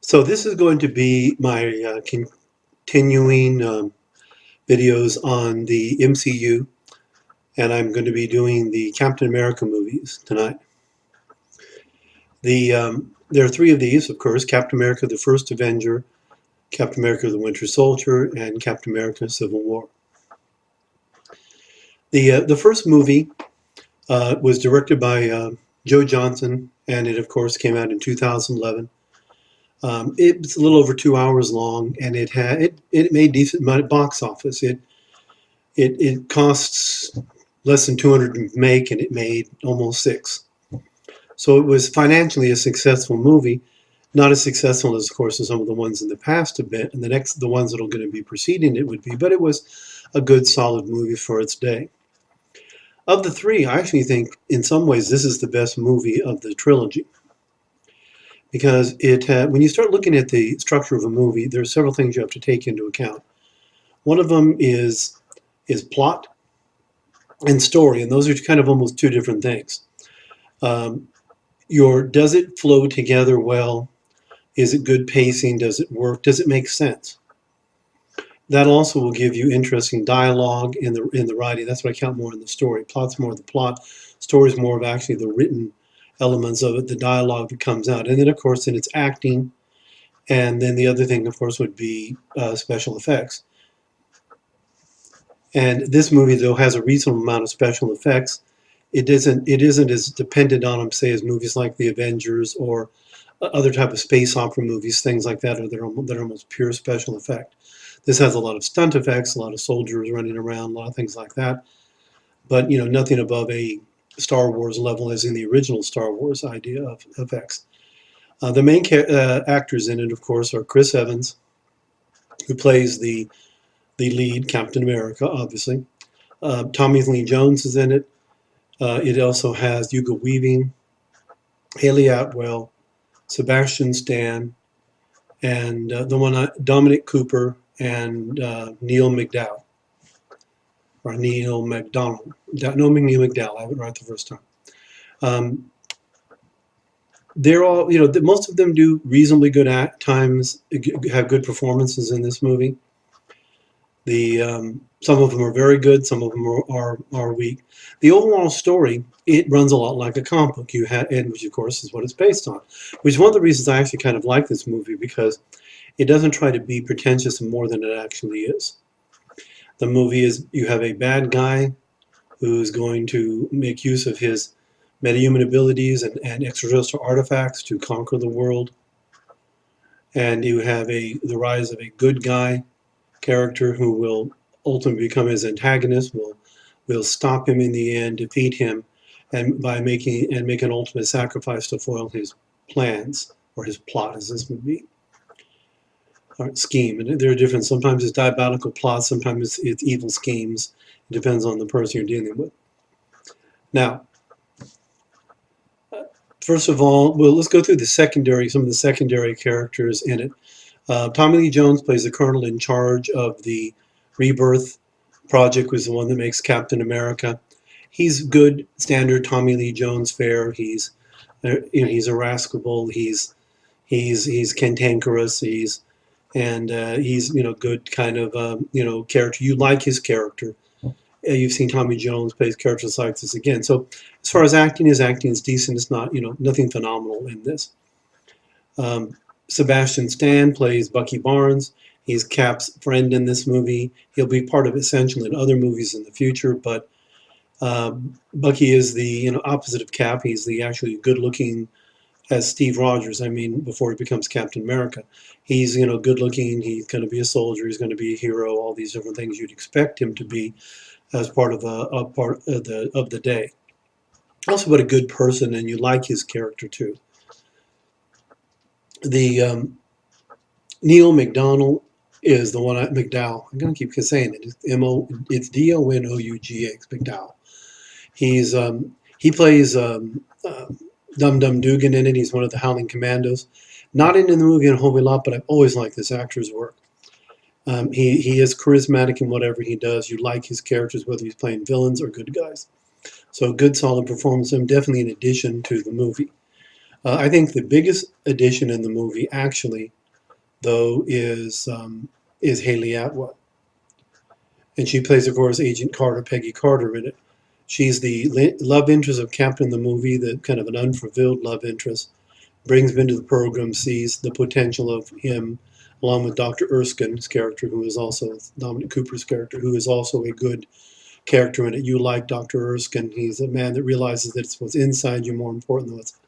So this is going to be my continuing videos on the MCU, and I'm going to be doing the Captain America movies tonight. There are three of these, of course: Captain America: The First Avenger, Captain America: The Winter Soldier, and Captain America: Civil War. The first movie was directed by Joe Johansson, and it, of course, came out in 2011. It's a little over 2 hours long, and it made decent money at box office. It costs less than 200 to make, and it made almost six. So it was financially a successful movie, not as successful as, of course, as some of the ones in the past have been, and the ones that are going to be preceding it would be. But it was a good, solid movie for its day. Of the three, I actually think, in some ways, this is the best movie of the trilogy. Because when you start looking at the structure of a movie, there are several things you have to take into account. One of them is plot and story, and those are kind of almost two different things. Does it flow together well? Is it good pacing? Does it work? Does it make sense? That also will give you interesting dialogue in the writing. That's what I count more in the story. Plot's more of the plot. Story's more of actually the written elements of it, the dialogue that comes out. And then, of course, then it's acting. And then the other thing, of course, would be special effects. And this movie, though, has a reasonable amount of special effects. It isn't as dependent on them, say, as movies like The Avengers or other type of space opera movies, things like that, that are almost pure special effect. This has a lot of stunt effects, a lot of soldiers running around, a lot of things like that. But, nothing above a Star Wars level as in the original Star Wars idea of effects. The main actors in it, of course, are Chris Evans, who plays the lead, Captain America, obviously. Tommy Lee Jones is in it. It also has Hugo Weaving, Haley Atwell, Sebastian Stan, and Dominic Cooper and Neil McDowell. Or Neil McDonald. No, Neil McDowell. I have it right the first time. They're all, most of them do reasonably good at times, have good performances in this movie. Some of them are very good, some of them are weak. The overall story, it runs a lot like a comic book, and which of course is what it's based on. Which is one of the reasons I actually kind of like this movie, because it doesn't try to be pretentious more than it actually is. The movie is, you have a bad guy who's going to make use of his metahuman abilities and extraterrestrial artifacts to conquer the world. And you have the rise of a good guy character who will ultimately become his antagonist, will stop him in the end, defeat him, and make an ultimate sacrifice to foil his plans, or his plot, as this would be. Or scheme. And there are different, sometimes it's diabolical plots, sometimes it's evil schemes. It depends on the person you're dealing with. Now, first of all, let's go through some of the secondary characters in it. Tommy Lee Jones plays the colonel in charge of the Rebirth Project, was the one that makes Captain America. He's good, standard Tommy Lee Jones fare. He's irascible. He's cantankerous. He's good kind of character. You like his character. You've seen Tommy Jones plays characters like this again. So as far as acting is decent. It's not nothing phenomenal in this. Sebastian Stan plays Bucky Barnes. He's Cap's friend in this movie. He'll be part of Essential in other movies in the future, but Bucky is the opposite of Cap. He's the actually good-looking as Steve Rogers. I mean, before he becomes Captain America, he's good-looking. He's going to be a soldier. He's going to be a hero. All these different things you'd expect him to be as part of the day. Also, but a good person, and you like his character too. The Neil McDonald is the one. McDowell. I'm going to keep saying it. It's Donoughx. McDowell. He plays Dum Dum Dugan in it. He's one of the Howling Commandos. Not in the movie a whole lot, but I've always liked this actor's work. He is charismatic in whatever he does. You like his characters, whether he's playing villains or good guys. So good, solid performance. And definitely an addition to the movie. I think the biggest addition in the movie actually though, is Haley Atwell, and she plays, of course, Agent Carter, Peggy Carter, in it. She's the love interest of Captain in the movie, the kind of an unfulfilled love interest. Brings him into the program, sees the potential of him, along with Dr. Erskine's character, who is also Dominic Cooper's character, who is also a good character in it. You like Dr. Erskine. He's a man that realizes that it's what's inside you more important than what's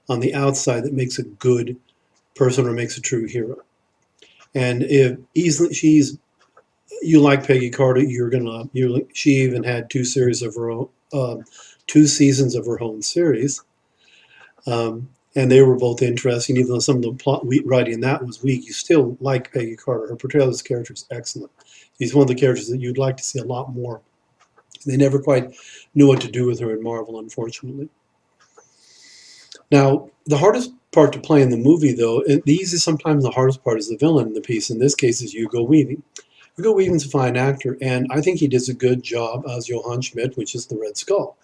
on the outside that makes a good person or makes a true hero. And if easily you like Peggy Carter, she even had two seasons of her own series. And they were both interesting, even though some of the plot writing in that was weak. You still like Peggy Carter. Her portrayal of this character is excellent. She's one of the characters that you'd like to see a lot more. They never quite knew what to do with her in Marvel, unfortunately. Now, the hardest part to play in the movie, though, sometimes the hardest part is the villain in the piece. In this case, is Hugo Weaving. Hugo Weaving's a fine actor, and I think he does a good job as Johann Schmidt, which is the Red Skull.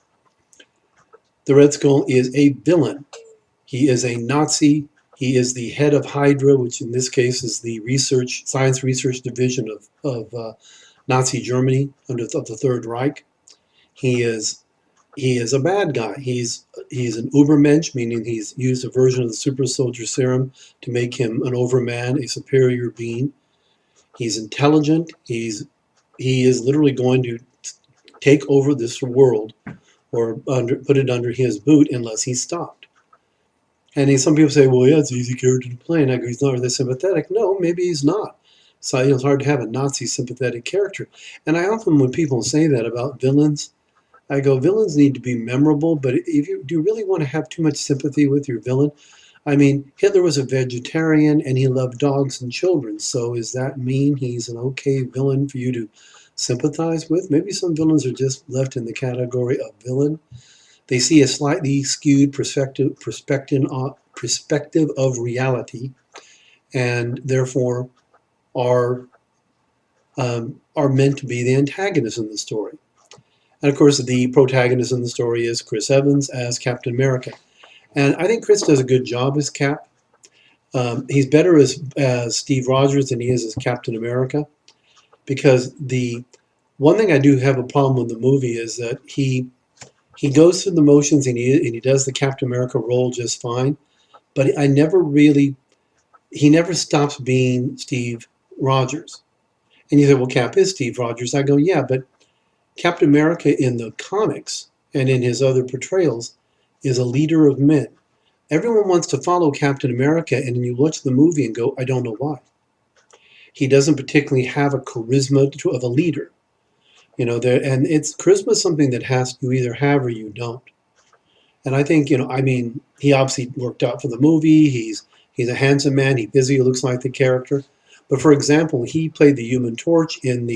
The Red Skull is a villain. He is a Nazi. He is the head of Hydra, which in this case is the science research division of Nazi Germany of the Third Reich. He is a bad guy. He's an Ubermensch, meaning he's used a version of the super soldier serum to make him an overman, a superior being. He's intelligent. He is literally going to take over this world or put it under his boot unless he's stopped. And some people say, well, yeah, it's an easy character to play. And I go, he's not really sympathetic. No, maybe he's not. So it's hard to have a Nazi sympathetic character. And I often, when people say that about villains, I go, villains need to be memorable, but do you really want to have too much sympathy with your villain? I mean, Hitler was a vegetarian and he loved dogs and children. So does that mean he's an okay villain for you to sympathize with? Maybe some villains are just left in the category of villain. They see a slightly skewed perspective of reality, and therefore are meant to be the antagonist in the story. And of course, the protagonist in the story is Chris Evans as Captain America. And I think Chris does a good job as Cap. He's better as Steve Rogers than he is as Captain America. Because the one thing I do have a problem with the movie is that he goes through the motions and he does the Captain America role just fine. But he never stops being Steve Rogers. And you say, well, Cap is Steve Rogers. I go, yeah, but Captain America in the comics and in his other portrayals is a leader of men. Everyone wants to follow Captain America, and then you watch the movie and go, I don't know why. He doesn't particularly have a charisma of a leader. And charisma is something that you either have or you don't. And I think, he obviously worked out for the movie. He's a handsome man. He physically looks like the character. But for example, he played the Human Torch in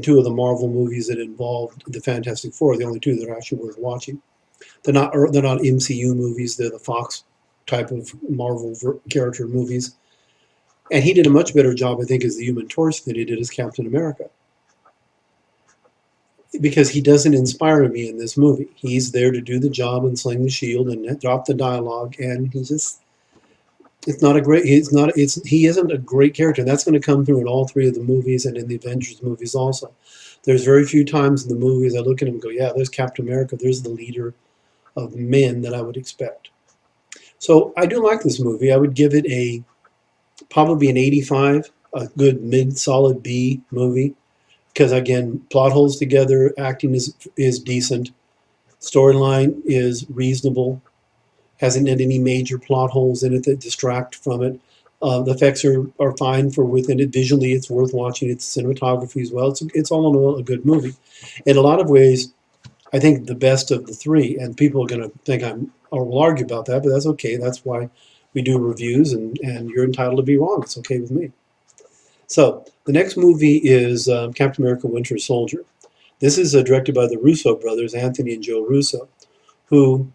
two of the Marvel movies that involved the Fantastic Four, the only two that are actually worth watching. They're not MCU movies. They're the Fox type of Marvel character movies. And he did a much better job, I think, as the Human Torch than he did as Captain America. Because he doesn't inspire me in this movie. He's there to do the job and sling the shield and drop the dialogue, and he isn't a great character. And that's going to come through in all three of the movies and in the Avengers movies also. There's very few times in the movies I look at him and go, yeah, there's Captain America. There's the leader of men that I would expect. So I do like this movie. I would give it probably an 85, a good mid-solid B movie. Because again, plot holds together, acting is decent, storyline is reasonable, hasn't had any major plot holes in it that distract from it. The effects are fine for within it. Visually, it's worth watching. Its cinematography as well. It's all in all a good movie. In a lot of ways, I think the best of the three. And people are going to think will argue about that, but that's okay. That's why we do reviews, and you're entitled to be wrong. It's okay with me. So the next movie is Captain America: Winter Soldier. This is directed by the Russo brothers, Anthony and Joe Russo, who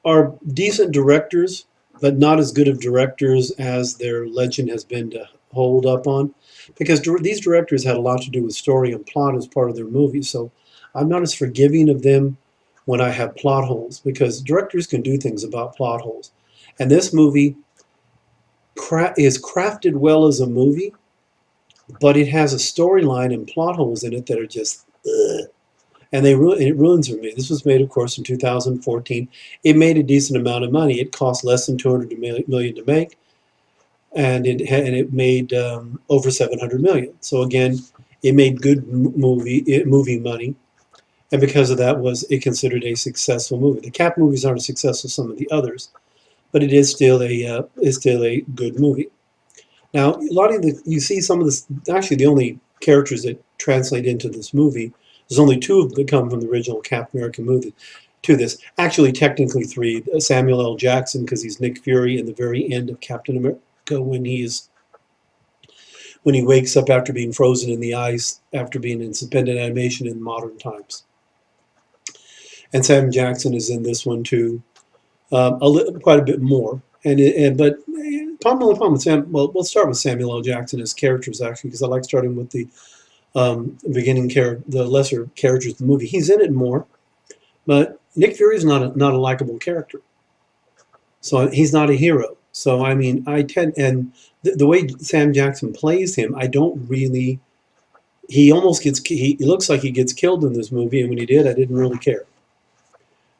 are decent directors, but not as good of directors as their legend has been to hold up on. Because these directors had a lot to do with story and plot as part of their movies. So I'm not as forgiving of them when I have plot holes, because directors can do things about plot holes. And this movie is crafted well as a movie, but it has a storyline and plot holes in it that are just, ugh. And it ruins for me. This was made, of course, in 2014. It made a decent amount of money. It cost less than 200 million to make, and it made over 700 million. So again, it made good movie money, and because of that, was it considered a successful movie. The Cap movies aren't as successful as some of the others, but it is still a good movie. Now, a lot of you see some of this. Actually, the only characters that translate into this movie, there's only two that come from the original Cap America movie to this. Actually, technically three. Samuel L. Jackson, because he's Nick Fury in the very end of Captain America when he wakes up after being frozen in the ice after being in suspended animation in modern times. And Sam Jackson is in this one too, quite a bit more. But the problem with Sam. Well, we'll start with Samuel L. Jackson as characters actually, because I like starting with the the lesser characters of the movie. He's in it more, but Nick Fury is not a likable character, so he's not a hero. So I mean, I tend and the way Sam Jackson plays him, I don't really. He almost gets. He looks like he gets killed in this movie, and when he did, I didn't really care.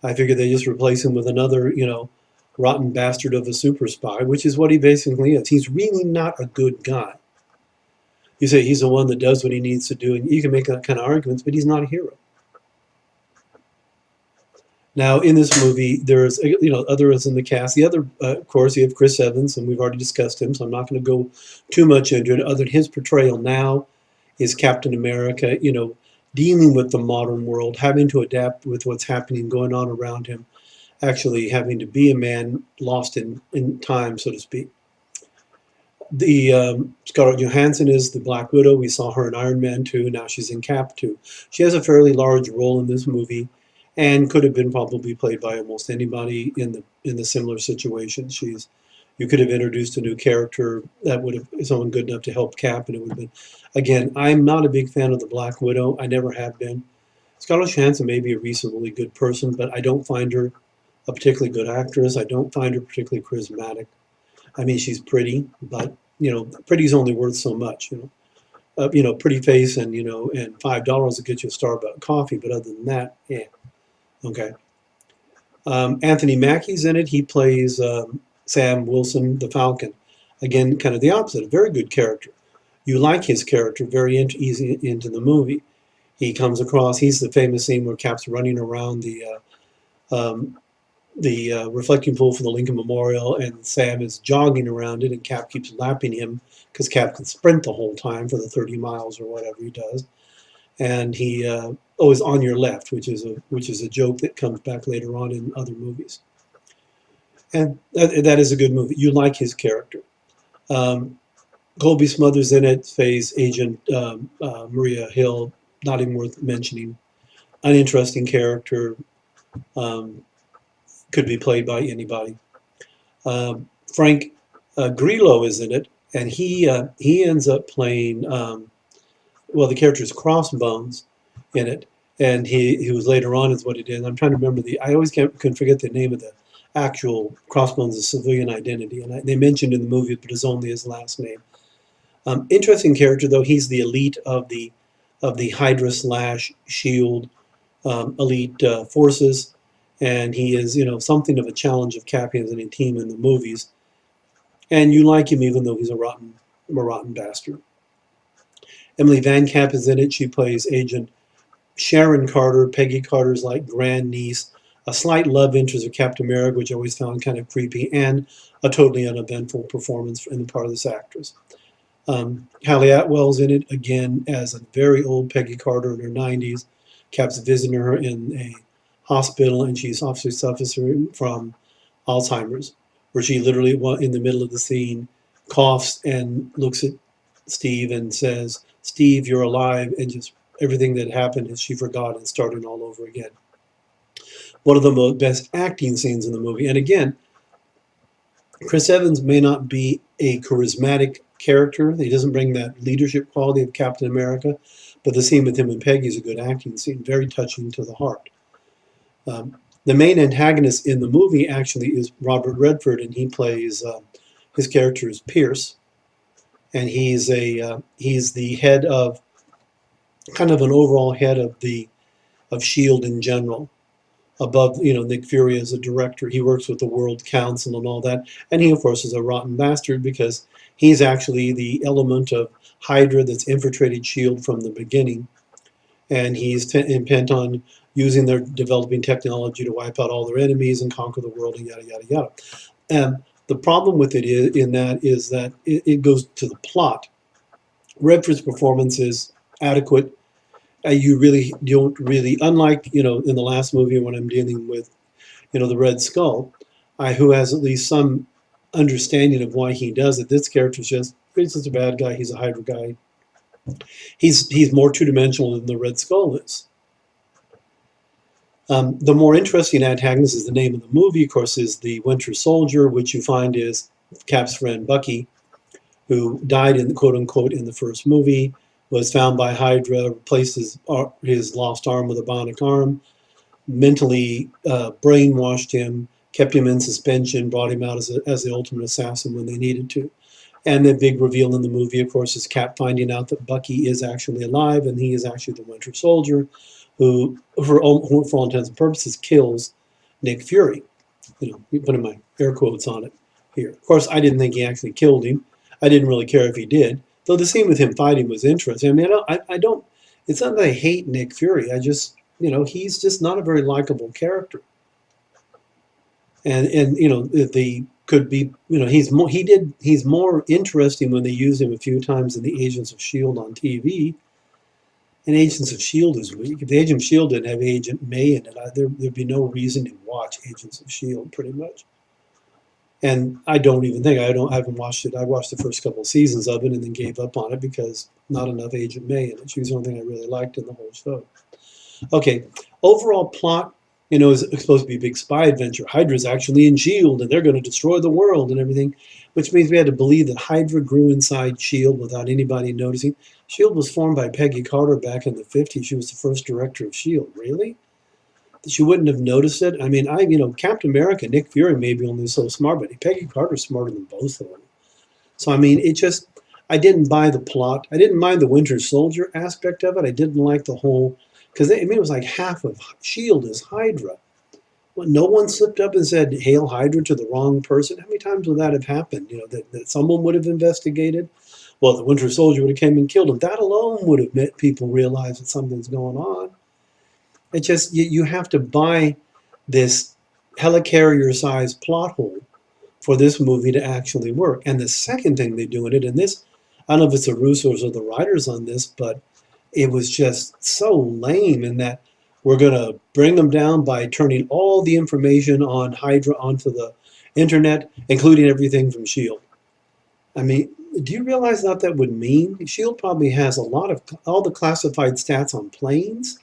I figured they just replace him with another, rotten bastard of a super spy, which is what he basically is. He's really not a good guy. You say he's the one that does what he needs to do, and you can make that kind of arguments, but he's not a hero. Now, in this movie, there's others in the cast. The other, of course, you have Chris Evans, and we've already discussed him, so I'm not going to go too much into it. Other than his portrayal now is Captain America, dealing with the modern world, having to adapt with what's happening, going on around him, actually having to be a man lost in time, so to speak. The Scarlett Johansson is the Black Widow. We saw her in Iron Man 2. Now she's in Cap 2. She has a fairly large role in this movie, and could have been probably played by almost anybody in the similar situation. You could have introduced a new character that would have someone good enough to help Cap, and it would have been. Again, I'm not a big fan of the Black Widow. I never have been. Scarlett Johansson may be a reasonably good person, but I don't find her a particularly good actress. I don't find her particularly charismatic. I mean, she's pretty, but pretty's only worth so much. Pretty face and $5 will get you a Starbucks coffee, but other than that, yeah, okay. Anthony Mackie's in it. He plays Sam Wilson, the Falcon. Again, kind of the opposite. A very good character. You like his character. Very easy into the movie. He comes across. He's the famous scene where Cap's running around um, the reflecting pool for the Lincoln Memorial, and Sam is jogging around it, and Cap keeps lapping him because Cap can sprint the whole time for the 30 miles or whatever he does. And he is on your left, which is a joke that comes back later on in other movies. And that is a good movie. You like his character. Um, Colby Smuthers in it plays Agent Maria Hill. Not even worth mentioning. Uninteresting character. Um, could be played by anybody. Frank Grillo is in it, and he ends up playing the character is Crossbones in it, and he was later on is what he did. I'm trying to remember I always can forget the name of the actual Crossbones' civilian identity, and they mentioned in the movie, but it's only his last name. Interesting character though. He's the elite of the Hydra slash Shield elite forces, and he is something of a challenge of captains and a team in the movies. And you like him even though he's a rotten bastard. Emily Van Camp is in it. She plays Agent Sharon Carter, Peggy Carter's grandniece, a slight love interest of Captain America, which I always found kind of creepy, and a totally uneventful performance in the part of this actress. Hallie Atwell's in it again as a very old Peggy Carter in her 90s. Cap's visiting her in a hospital, and she's obviously suffering from Alzheimer's, where she literally, in the middle of the scene, coughs and looks at Steve and says, "Steve, you're alive," and just everything that happened is she forgot and starting all over again. One of the best acting scenes in the movie. And again, Chris Evans may not be a charismatic character. He doesn't bring that leadership quality of Captain America, but the scene with him and Peggy is a good acting scene, very touching to the heart. The main antagonist in the movie actually is Robert Redford, and he plays His character is Pierce, and he's the head of kind of an overall head of the of Shield in general. Above, Nick Fury as a director, he works with the World Council and all that, and he of course is a rotten bastard because he's actually the element of Hydra that's infiltrated Shield from the beginning, and he's intent on using their developing technology to wipe out all their enemies and conquer the world and yada yada yada. And the problem with it is that it goes to the plot. Redford's performance is adequate. You really don't really, unlike in the last movie when I'm dealing with the Red Skull, who has at least some understanding of why he does it. This character's he's just a bad guy. He's a Hydra guy. He's more two dimensional than the Red Skull is. The more interesting antagonist is the name of the movie, of course, is the Winter Soldier, which you find is Cap's friend Bucky, who died in quote unquote in the first movie, was found by Hydra, replaced his lost arm with a bionic arm, mentally brainwashed him, kept him in suspension, brought him out as the ultimate assassin when they needed to. And the big reveal in the movie, of course, is Cap finding out that Bucky is actually alive and he is actually the Winter Soldier, who, for all intents and purposes, kills Nick Fury. Putting my air quotes on it here. Of course, I didn't think he actually killed him. I didn't really care if he did, though the scene with him fighting was interesting. I mean, I don't. It's not that I hate Nick Fury. I just, he's just not a very likable character. And the could be, he's more interesting when they use him a few times in the Agents of S.H.I.E.L.D. on TV. And Agents of S.H.I.E.L.D. is weak. If the Agent of S.H.I.E.L.D. didn't have Agent May in it, there'd be no reason to watch Agents of S.H.I.E.L.D. pretty much. And I haven't watched it. I watched the first couple of seasons of it and then gave up on it because not enough Agent May in it. She was the only thing I really liked in the whole show. Okay, overall plot, is supposed to be a big spy adventure. Hydra's actually in S.H.I.E.L.D. and they're going to destroy the world and everything, which means we had to believe that Hydra grew inside S.H.I.E.L.D. without anybody noticing. S.H.I.E.L.D. was formed by Peggy Carter back in the 50s. She was the first director of S.H.I.E.L.D. Really? She wouldn't have noticed it? I mean, Captain America, Nick Fury may be only so smart, but Peggy Carter's smarter than both of them. So, I mean, I didn't buy the plot. I didn't mind the Winter Soldier aspect of it. I didn't like the whole, because it was like half of S.H.I.E.L.D. is Hydra. Well, no one slipped up and said, "Hail Hydra" to the wrong person. How many times would that have happened? That someone would have investigated? Well, the Winter Soldier would have came and killed him. That alone would have made people realize that something's going on. It just, you have to buy this helicarrier-sized plot hole for this movie to actually work. And the second thing they do in it, and this, I don't know if it's the Russos or the writers on this, but it was just so lame in that we're going to bring them down by turning all the information on Hydra onto the internet, including everything from S.H.I.E.L.D. I mean, do you realize what that would mean? S.H.I.E.L.D. probably has all the classified stats on planes,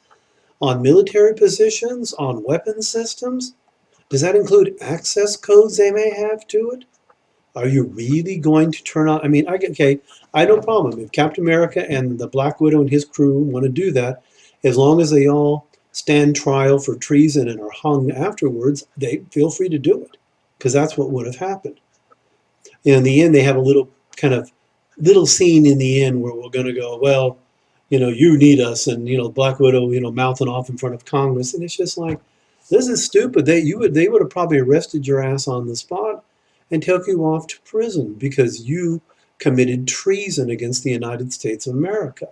on military positions, on weapon systems. Does that include access codes they may have to it? Are you really going to turn on? I mean, I no problem if Captain America and the Black Widow and his crew want to do that, as long as they all stand trial for treason and are hung afterwards. They feel free to do it, because that's what would have happened. In the end, they have a little scene in the end where we're going to go, well, you need us, and Black Widow, mouthing off in front of Congress, and it's just like, this is stupid. They would have probably arrested your ass on the spot and took you off to prison because you committed treason against the United States of America.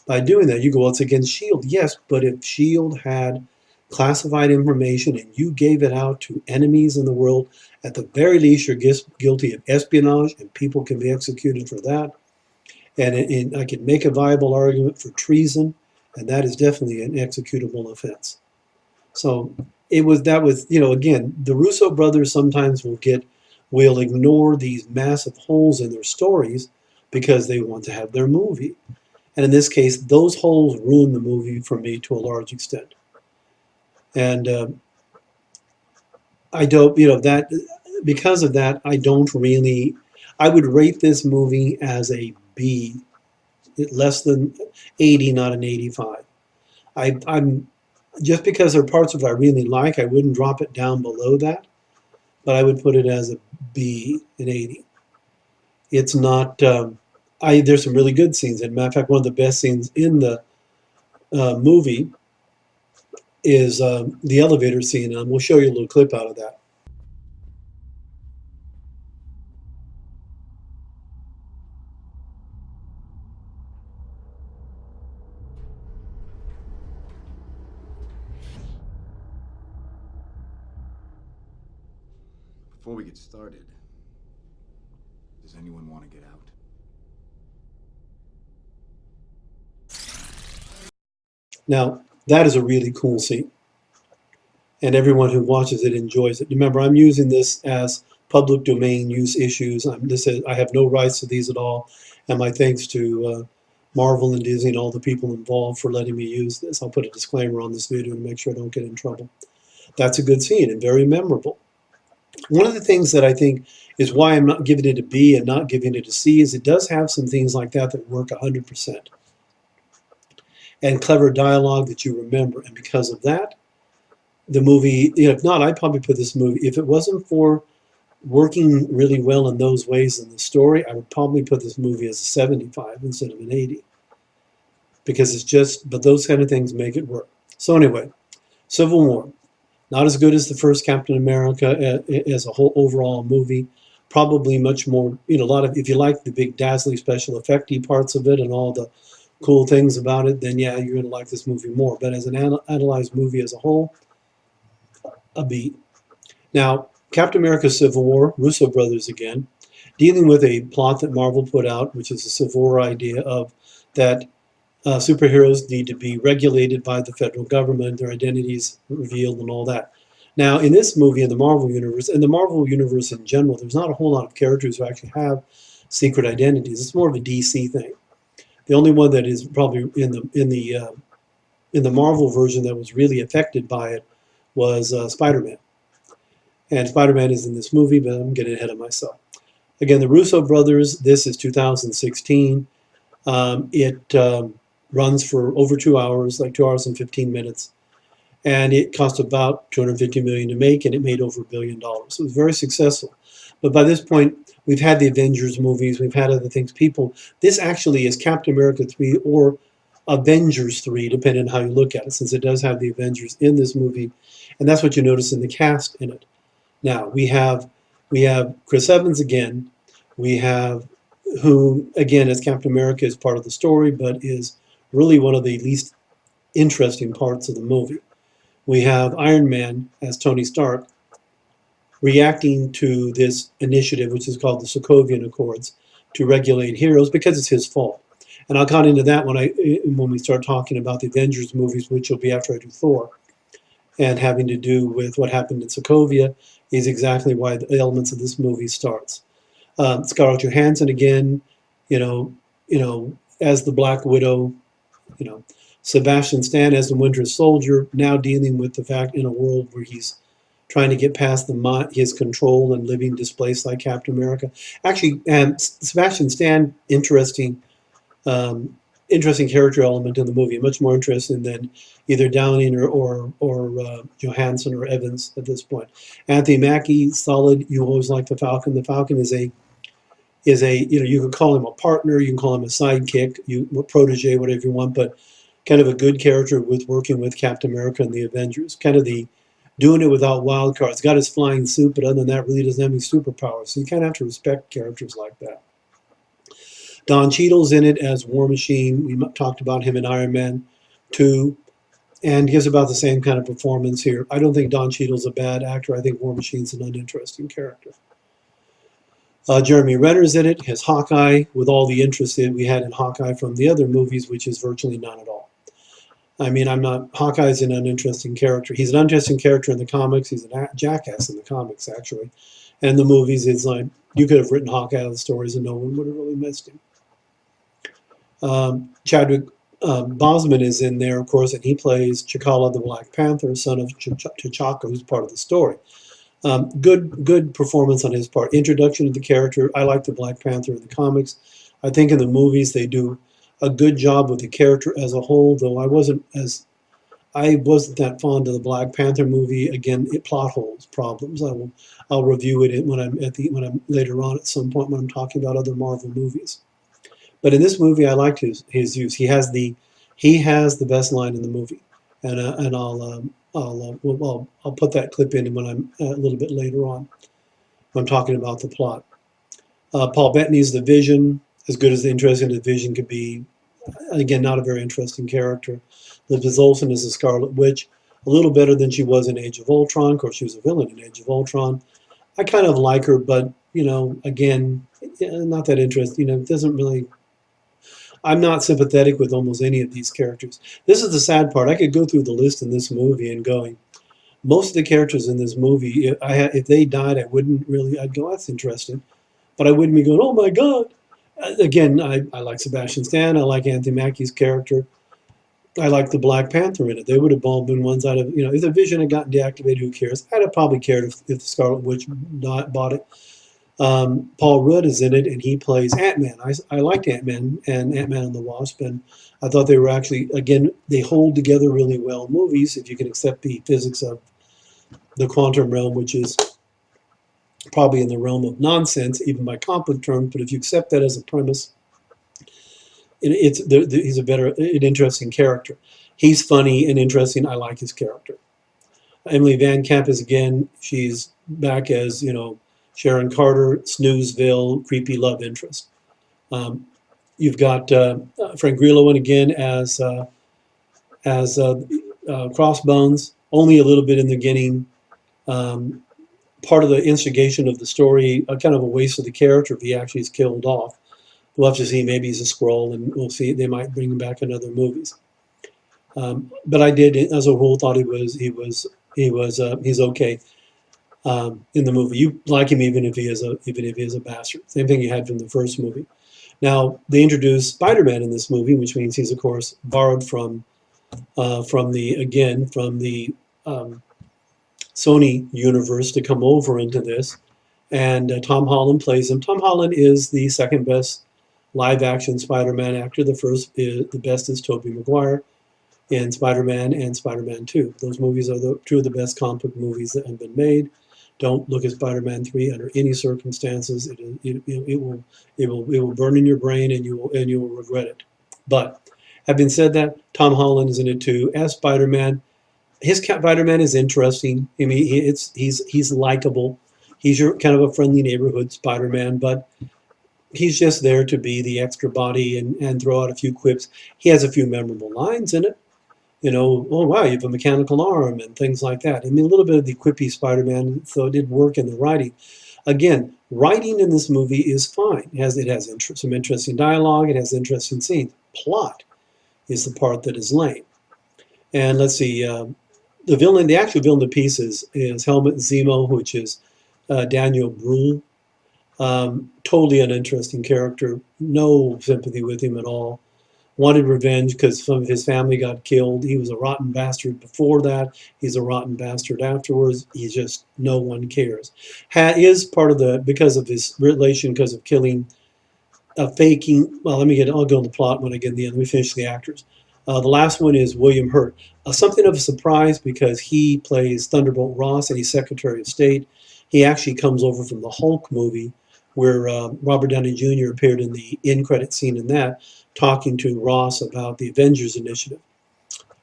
By doing that, you go, well, it's against S.H.I.E.L.D. Yes, but if S.H.I.E.L.D. had classified information and you gave it out to enemies in the world, at the very least, you're guilty of espionage, and people can be executed for that. And I can make a viable argument for treason, and that is definitely an executable offense. So that was, again, the Russo brothers sometimes will ignore these massive holes in their stories because they want to have their movie. And in this case, those holes ruin the movie for me to a large extent. And I don't, that because of that, I would rate this movie as a B, less than 80, not an 85. I'm just because there are parts of it I really I wouldn't drop it down below that, but I would put it as a B, an 80. It's not. There's some really good scenes. As a matter of fact, one of the best scenes in the movie is the elevator scene. We'll show you a little clip out of that. Before we get started, does anyone want to get out? Now, that is a really cool scene, and everyone who watches it enjoys it. Remember, I'm using this as public domain use issues. I have no rights to these at all, and my thanks to Marvel and Disney and all the people involved for letting me use this. I'll put a disclaimer on this video to make sure I don't get in trouble. That's a good scene and very memorable. One of the things that I think is why I'm not giving it a B and not giving it a C is it does have some things like that that work 100%. And clever dialogue that you remember. And because of that, the movie, if not, I'd probably put this movie, if it wasn't for working really well in those ways in the story, I would probably put this movie as a 75 instead of an 80. Because it's just, but those kind of things make it work. So anyway, Civil War. Not as good as the first Captain America as a whole overall movie. Probably much more, a lot of, if you like the big dazzling special effecty parts of it and all the cool things about it, then yeah, you're going to like this movie more. But as an analyzed movie as a whole, a B. Now, Captain America Civil War, Russo brothers again, dealing with a plot that Marvel put out, which is a Civil War idea of that superheroes need to be regulated by the federal government, their identities revealed and all that. Now, in this movie, in the Marvel Universe, and the Marvel Universe in general, there's not a whole lot of characters who actually have secret identities. It's more of a DC thing. The only one that is probably in the Marvel version that was really affected by it was Spider-Man. And Spider-Man is in this movie, but I'm getting ahead of myself. Again, the Russo brothers, this is 2016. It runs for over 2 hours, like 2 hours and 15 minutes. And it cost about $250 million to make, and it made over $1 billion. So it was very successful. But by this point, we've had the Avengers movies, we've had other things. This actually is Captain America 3 or Avengers 3, depending on how you look at it, since it does have the Avengers in this movie. And that's what you notice in the cast in it. Now, we have Chris Evans again. We have who, again, as Captain America is part of the story, but is really one of the least interesting parts of the movie. We have Iron Man as Tony Stark reacting to this initiative, which is called the Sokovian Accords, to regulate heroes because it's his fault. And I'll get into that when we start talking about the Avengers movies, which will be after I do Thor, and having to do with what happened in Sokovia is exactly why the elements of this movie starts. Scarlett Johansson again, as the Black Widow, Sebastian Stan as the Winter Soldier, now dealing with the fact in a world where he's trying to get past his control and living displaced like Captain America. Actually, Sebastian Stan, interesting character element in the movie, much more interesting than either Downing or Johansson or Evans at this point. Anthony Mackie, solid. You always like the Falcon. The Falcon is a you can call him a partner, you can call him a sidekick, a protege, whatever you want, but kind of a good character with working with Captain America and the Avengers. Kind of the doing it without wild cards. Got his flying suit, but other than that, really doesn't have any superpowers. So you kind of have to respect characters like that. Don Cheadle's in it as War Machine. We talked about him in Iron Man 2, and gives about the same kind of performance here. I don't think Don Cheadle's a bad actor. I think War Machine's an uninteresting character. Jeremy Renner's in it, as Hawkeye, with all the interest that we had in Hawkeye from the other movies, which is virtually none at all. I mean, Hawkeye's an uninteresting character. He's an uninteresting character in the comics. He's a jackass in the comics, actually. And in the movies, it's like, you could have written Hawkeye out of the stories and no one would have really missed him. Chadwick Boseman is in there, of course, and he plays T'Challa the Black Panther, son of T'Chaka, who's part of the story. Good performance on his part. Introduction to the character. I like the Black Panther in the comics. I think in the movies they do a good job with the character as a whole, though I wasn't as I wasn't that fond of the Black Panther movie. Again, it plot holes, problems. I'll review it when I'm later on at some point when I'm talking about other Marvel movies. But in this movie, I liked his use. He has the best line in the movie, and I'll put that clip in when I'm a little bit later on when I'm talking about the plot. Paul Bettany's the Vision, as good as the interesting the Vision could be. Again, not a very interesting character. Liz Olsen is the Scarlet Witch, a little better than she was in Age of Ultron. Of course, she was a villain in Age of Ultron. I kind of like her, but again, not that interesting. It doesn't really. I'm not sympathetic with almost any of these characters. This is the sad part. I could go through the list in this movie and going, most of the characters in this movie, if they died, I wouldn't really. I'd go, that's interesting, but I wouldn't be going, oh my god. Again, I like Sebastian Stan. I like Anthony Mackie's character. I like the Black Panther in it. They would have all been ones I'd have, if the Vision had gotten deactivated, who cares? I'd have probably cared if the Scarlet Witch bought it. Paul Rudd is in it, and he plays Ant-Man. I liked Ant-Man and Ant-Man and the Wasp, and I thought they were actually, again, they hold together really well in movies, if you can accept the physics of the quantum realm, which is probably in the realm of nonsense, even by comic book terms, but if you accept that as a premise, he's an interesting character. He's funny and interesting. I like his character. Emily Van Camp is again. She's back as Sharon Carter, Snoozeville, creepy love interest. Um, you've got Frank Grillo in again as Crossbones. Only a little bit in the beginning. Um, Part of the instigation of the story, kind of a waste of the character if he actually is killed off. We'll have to see. Maybe he's a scroll, and we'll see. They might bring him back in other movies. But I did, as a whole, thought he's okay in the movie. You like him even if he is a bastard. Same thing you had from the first movie. Now they introduced Spider-Man in this movie, which means he's of course borrowed from the Sony universe to come over into this. And Tom Holland plays him. Tom Holland is the second best live action Spider-Man actor. The best is Tobey Maguire in Spider-Man and Spider-Man 2. Those movies are two of the best comic book movies that have been made. Don't look at Spider-Man 3 under any circumstances. It will burn in your brain, and you will regret it. But having said that, Tom Holland is in it too as Spider-Man. His Spider-Man is interesting. I mean, he's likable. He's your kind of a friendly neighborhood Spider-Man, but he's just there to be the extra body and throw out a few quips. He has a few memorable lines in it. Oh wow, you have a mechanical arm and things like that. I mean, a little bit of the quippy Spider-Man, so it did work in the writing. Again, writing in this movie is fine. It has some interesting dialogue. It has interesting scenes. Plot is the part that is lame. And let's see, the actual villain of the piece is Helmut Zemo, which is Daniel Brühl. Totally uninteresting character. No sympathy with him at all. Wanted revenge because some of his family got killed. He was a rotten bastard before that. He's a rotten bastard afterwards. He's just, no one cares. Is part of because of his relation, because of killing, faking. Well, I'll go on the plot when I get to the end. Let me finish the actors. The last one is William Hurt. Something of a surprise because he plays Thunderbolt Ross and he's Secretary of State. He actually comes over from the Hulk movie where Robert Downey Jr. appeared in the end credit scene in that, talking to Ross about the Avengers initiative.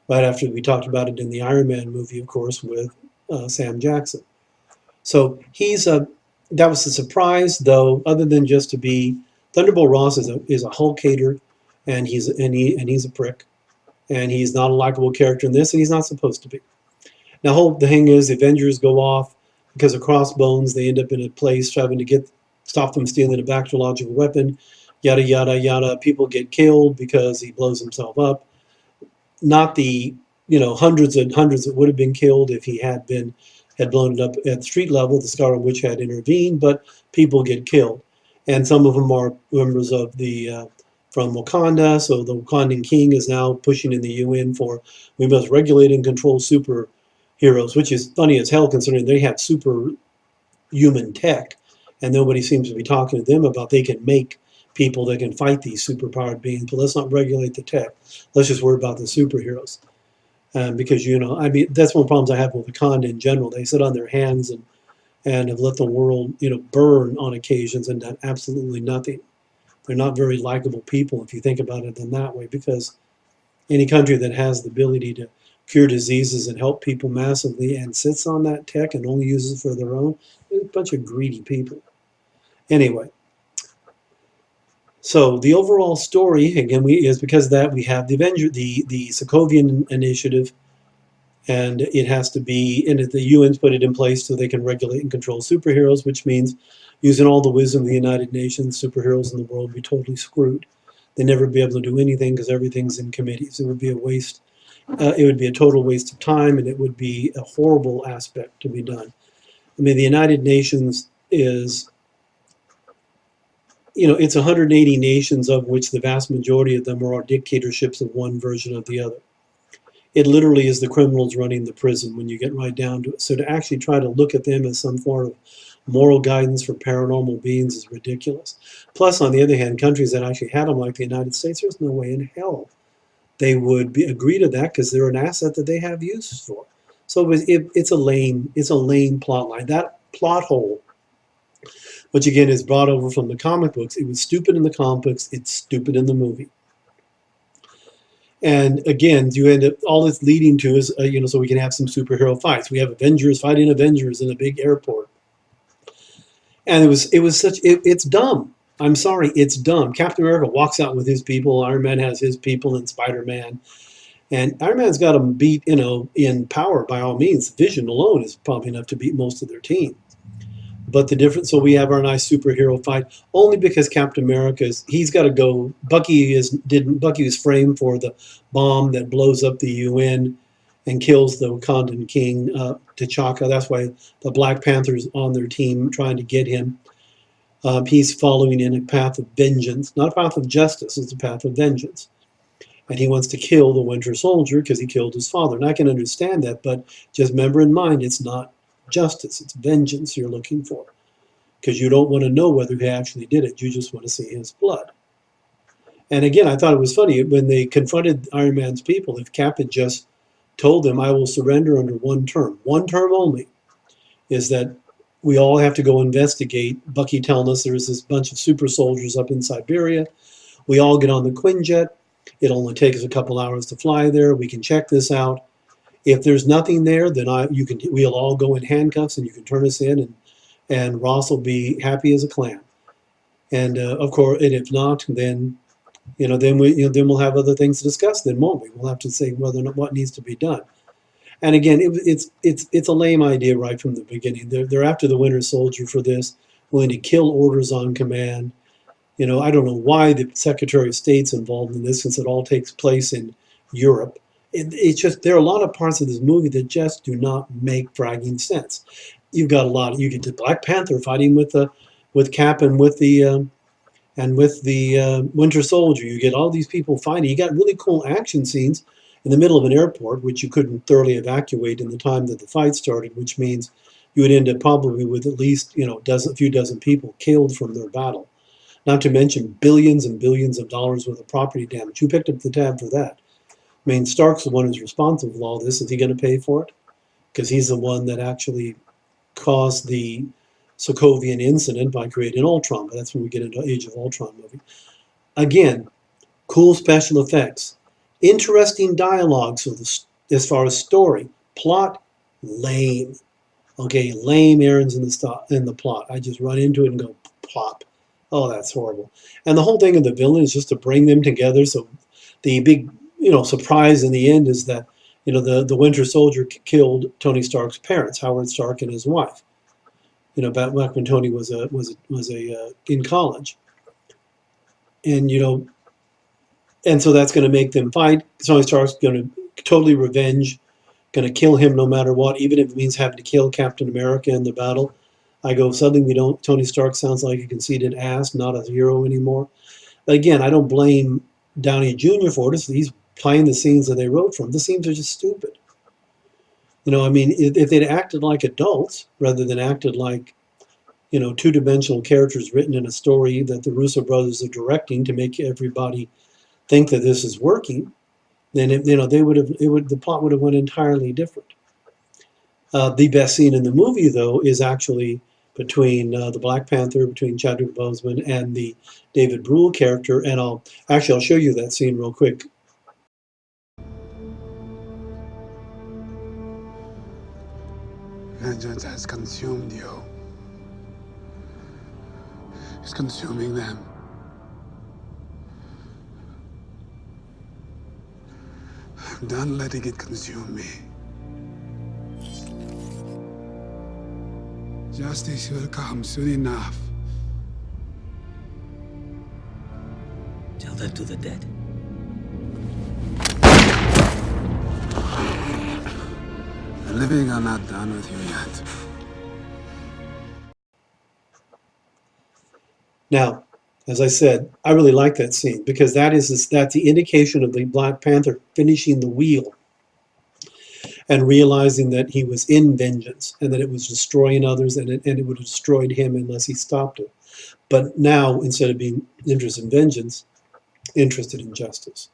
Right after we talked about it in the Iron Man movie, of course, with Sam Jackson. So that was a surprise, though, other than just to be Thunderbolt Ross is a Hulk hater, and he's a prick, and he's not a likable character in this, and he's not supposed to be. Now, the thing is, the Avengers go off because of Crossbones. They end up in a place trying to stop them stealing a bacteriological weapon. Yada yada yada. People get killed because he blows himself up. Not the hundreds and hundreds that would have been killed if he had blown it up at street level. The Scarlet Witch had intervened, but people get killed, and some of them are members of the from Wakanda. So the Wakandan king is now pushing in the UN for we must regulate and control superheroes, which is funny as hell considering they have superhuman tech, and nobody seems to be talking to them about they can make people that can fight these superpowered beings. But let's not regulate the tech. Let's just worry about the superheroes. Because, I mean, that's one of the problems I have with Wakanda in general. They sit on their hands and have let the world, burn on occasions and done absolutely nothing. They're not very likable people if you think about it in that way, because any country that has the ability to cure diseases and help people massively and sits on that tech and only uses it for their own, they're a bunch of greedy people. Anyway, so the overall story, again, is because of that we have the Avenger, the Sokovian Initiative, and it has to be, and the UN's put it in place so they can regulate and control superheroes, which means using all the wisdom of the United Nations, superheroes in the world would be totally screwed. They'd never be able to do anything because everything's in committees. It would be a waste. It would be a total waste of time, and it would be a horrible aspect to be done. I mean, the United Nations is, it's 180 nations, of which the vast majority of them are dictatorships of one version of the other. It literally is the criminals running the prison when you get right down to it. So to actually try to look at them as some form of moral guidance for paranormal beings is ridiculous. Plus, on the other hand, countries that actually had them, like the United States, there's no way in hell they would agree to that, because they're an asset that they have use for. So it's a lame plot line. That plot hole, which again is brought over from the comic books, it was stupid in the comic books, it's stupid in the movie. And again, you end up, all it's leading to is, so we can have some superhero fights. We have Avengers fighting Avengers in a big airport. And it's dumb. I'm sorry, it's dumb. Captain America walks out with his people, Iron Man has his people, and Spider-Man. And Iron Man's got them beat, in power by all means. Vision alone is probably enough to beat most of their team. But the difference, so we have our nice superhero fight only because Captain he's got to go. Bucky was framed for the bomb that blows up the UN and kills the Wakandan king, T'Chaka. That's why the Black Panthers on their team trying to get him. He's following in a path of vengeance, not a path of justice, it's a path of vengeance. And he wants to kill the Winter Soldier because he killed his father. And I can understand that, but just remember in mind, it's not justice, it's vengeance you're looking for. Because you don't want to know whether he actually did it, you just want to see his blood. And again, I thought it was funny when they confronted Iron Man's people, if Cap had just told them, I will surrender under one term only, is that we all have to go investigate. Bucky telling us there's this bunch of super soldiers up in Siberia. We all get on the Quinjet. It only takes a couple hours to fly there. We can check this out. If there's nothing there, then we'll all go in handcuffs and you can turn us in, and Ross will be happy as a clam. And of course, and if not, then then we'll have other things to discuss. Then won't we? We'll have to say whether or not what needs to be done. And again, it's a lame idea right from the beginning. They're after the Winter Soldier for this, willing to kill orders on command. I don't know why the Secretary of State's involved in this, since it all takes place in Europe. It's just, there are a lot of parts of this movie that just do not make fragging sense. You've got you get the Black Panther fighting with Cap and with the Winter Soldier. You get all these people fighting. You got really cool action scenes in the middle of an airport, which you couldn't thoroughly evacuate in the time that the fight started, which means you would end up probably with at least a few dozen people killed from their battle. Not to mention billions and billions of dollars worth of property damage. Who picked up the tab for that? I mean, Stark's the one who's responsible for all this. Is he going to pay for it? Because he's the one that actually caused the Sokovian incident by creating Ultron. But that's when we get into Age of Ultron movie. Again, cool special effects. Interesting dialogue. So as far as story, plot, lame. Okay, lame errands in the plot. I just run into it and go plop. Oh, that's horrible. And the whole thing of the villain is just to bring them together. So the big, surprise in the end is that, the Winter Soldier killed Tony Stark's parents, Howard Stark and his wife. Back when Tony was in college. And, and so that's going to make them fight. Tony Stark's going to totally revenge, going to kill him no matter what, even if it means having to kill Captain America in the battle. I go, suddenly Tony Stark sounds like a conceited ass, not a hero anymore. But again, I don't blame Downey Jr. for it. He's playing the scenes that they wrote from. The scenes are just stupid. If they'd acted like adults rather than acted like, two-dimensional characters written in a story that the Russo brothers are directing to make everybody think that this is working, then the plot would have went entirely different. The best scene in the movie, though, is actually between the Black Panther, between Chadwick Boseman and the David Brühl character. And I'll show you that scene real quick. Vengeance has consumed you. It's consuming them. I'm done letting it consume me. Justice will come soon enough. Tell that to the dead. The living are not done with you yet. Now, as I said, I really like that scene because that's the indication of the Black Panther finishing the wheel and realizing that he was in vengeance and that it was destroying others and it would have destroyed him unless he stopped it. But now, instead of being interested in vengeance, interested in justice.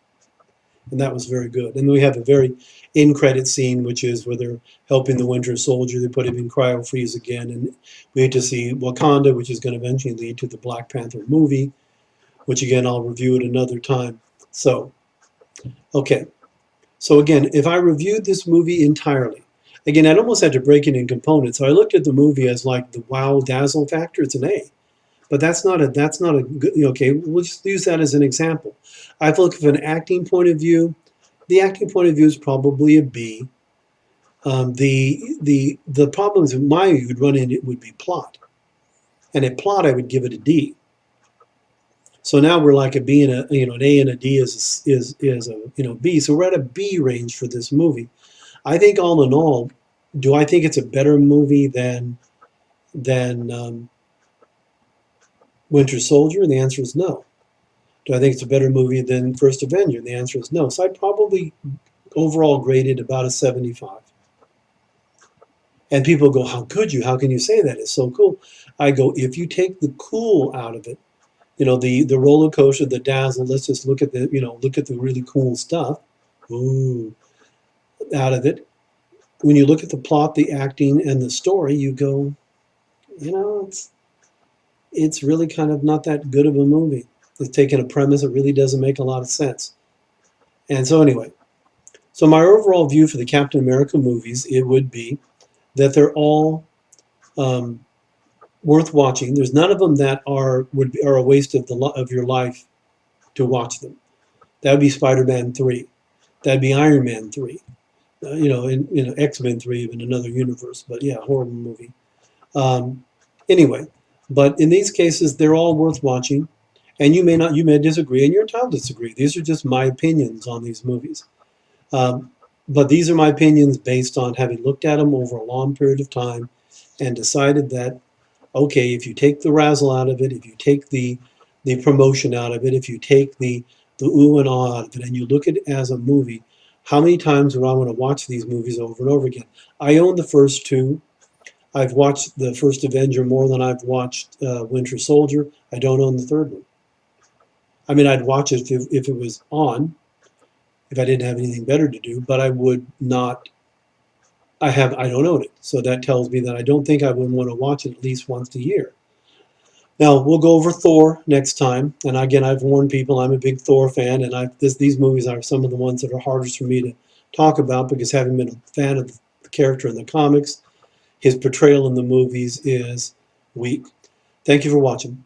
And that was very good. And we have a very in-credit scene, which is where they're helping the Winter Soldier. They put him in cryo-freeze again. And we get to see Wakanda, which is going to eventually lead to the Black Panther movie, which, again, I'll review at another time. So, okay. So, again, if I reviewed this movie entirely, again, I'd almost had to break it in components. So I looked at the movie as like the wow dazzle factor. It's an A. But that's not a good, okay, we'll just use that as an example. I've looked from an acting point of view. The acting point of view is probably a B. The problems in my view would run in it would be plot. And a plot I would give it a D. So now we're like a B and an A and a D is a B. So we're at a B range for this movie. I think all in all, do I think it's a better movie than Winter Soldier? The answer is no. Do I think it's a better movie than First Avenger? The answer is no. So I'd probably overall grade it about a 75. And people go, how could you? How can you say that? It's so cool. I go, if you take the cool out of it, the roller coaster, the dazzle, let's just look at the really cool stuff. Ooh, out of it. When you look at the plot, the acting, and the story, you go, it's really kind of not that good of a movie. It's taking a premise that really doesn't make a lot of sense. And so anyway, so my overall view for the Captain America movies, it would be that they're all worth watching. There's none of them that are a waste of your life to watch them. That would be Spider-Man 3. That'd be Iron Man 3. X-Men 3 in another universe. But yeah, horrible movie. Anyway, but in these cases, they're all worth watching. And you may disagree, and you're entitled to disagree. These are just my opinions on these movies. But these are my opinions based on having looked at them over a long period of time and decided that, okay, if you take the razzle out of it, if you take the promotion out of it, if you take the ooh and ah out of it, and you look at it as a movie, how many times do I want to watch these movies over and over again? I own the first two. I've watched the first Avenger more than I've watched Winter Soldier. I don't own the third one. I mean, I'd watch it if it was on, if I didn't have anything better to do, but I would not. I don't own it. So that tells me that I don't think I would want to watch it at least once a year. Now, we'll go over Thor next time. And again, I've warned people I'm a big Thor fan, and these movies are some of the ones that are hardest for me to talk about because having been a fan of the character in the comics, his portrayal in the movies is weak. Thank you for watching.